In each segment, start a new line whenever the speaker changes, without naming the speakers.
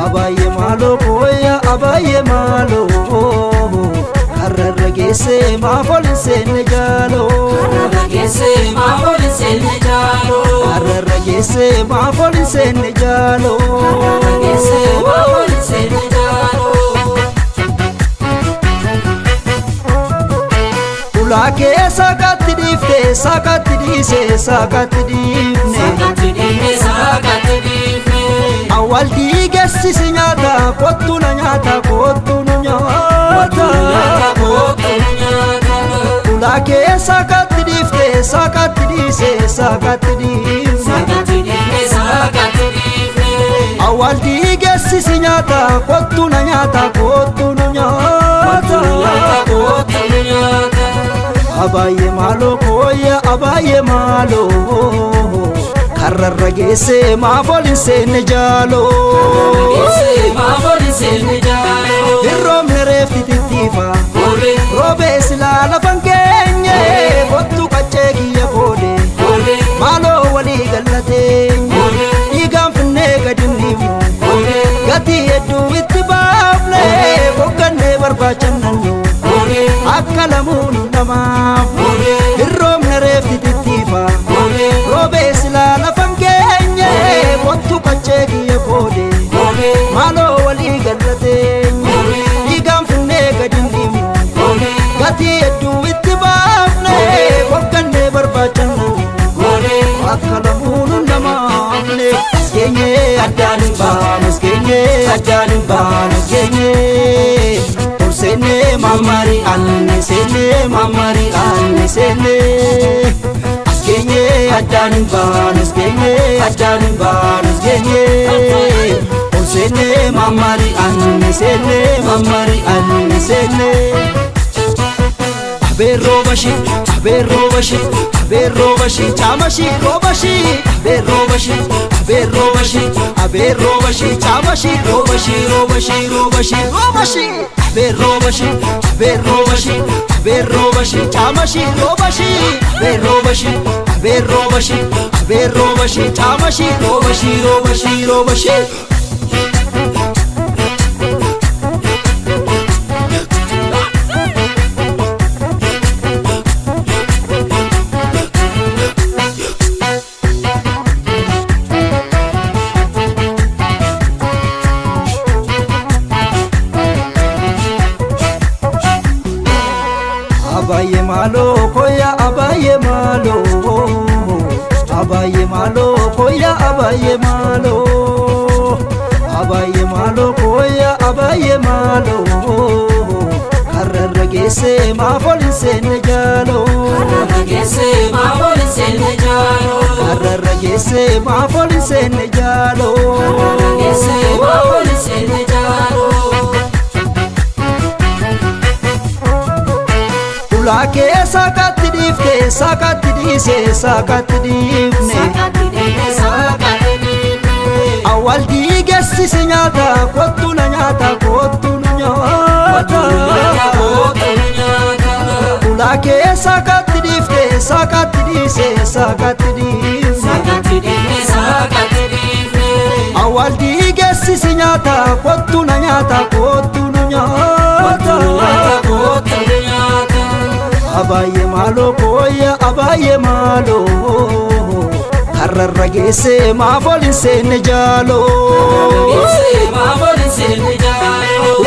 abaye malo koya abaye malo arragese ma folse ne jalo
arragese ma folse ne jalo
arragese ma folse ne jalo
arragese ma folse ne jalo
ulake sakati difte sakati dise sakati difne
sakati difne sakati difne
awal digesi sinyata kottu na nyata kottu nyata ulake sakati difte sakati dise sakati difne awal digesi sinyata kottu na nyata kottu nyata abaye malo koya abaye malo karragese ma folse ne jalo dirrom nerefti titifa robe silala fankenye bottu kachegi yakode malo wali galate igam finne gadini gati edu ittibafle bokanne barbachannu akkalamun namam dirrom nerefti titifa robe silala fankenye bottu kachegi yakode malo wali galate igam finne gadini gati edu ittibafle bokanne barbachannu akkalamun namam genye adan ba musgenye sene mamari anne sene genye adan ba musgenye sene mamari anne sene aberobashi chamashi robashi aberobashi chamashi robashi aberobashi chamashi robashi aberobashi chamashi robashi abaye malo koya abaye malo koya abaye malo koya abaye malo karragese ma folse ne jalo
arragese ma folse ne jalo
arragese ma folse ne jalo
arragese ma folse ne jalo
ulake sakati difte sakati dise sakati difne awal digesi sinyata kottu na nyata ulake sakati difte sakati dise sakati difne awal digesi sinyata kottu na nyata abaye malo koya abaye malo karragese ma folse ne jalo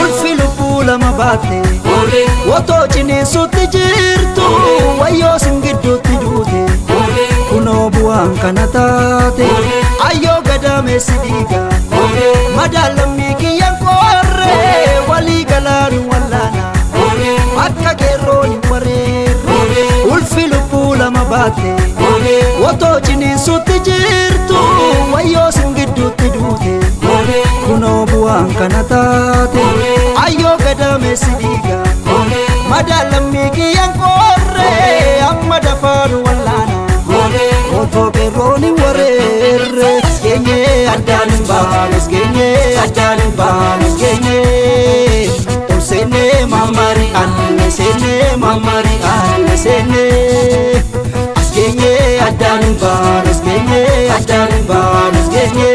ulfi lubula mabate woto chine sutti jirtu wayo singiddu tidute kuno buan kanatate ayo gadame sidiga madalami kiyan korre wali galanu wallana akka geroni ulfi lubula mabate woto chini sutti jirtu wayo singiddu tidute kuno buan kanatate ayo gadame sidiga madalami kiyan korre amma dafanu wallana woto geroni warere genye adan ba genye sene mamari anne sene asgenye adan banus genye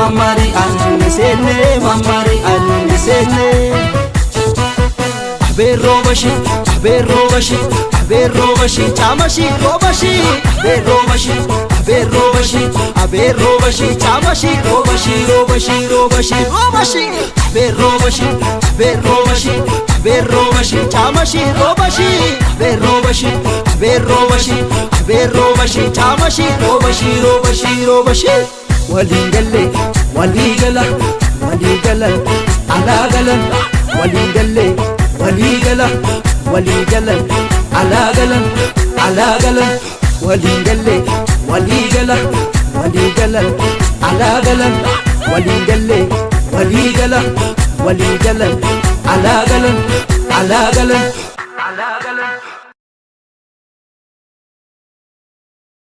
mamari
annisene
mamari
annisene Aberobashi aberobashi aberobashi chamashi robashi aberobashi aberobashi aberobashi chamashi robashi robashi robashi robashi aberobashi aberobashi aberobashi chamashi robashi aberobashi aberobashi aberobashi chamashi robashi robashi robashi Waligale waligala waligala alagalan waligale waligala waligala alagalan alagalan waligale waligala waligala alagalan waligale waligala waligala alagalan alagalan alagalan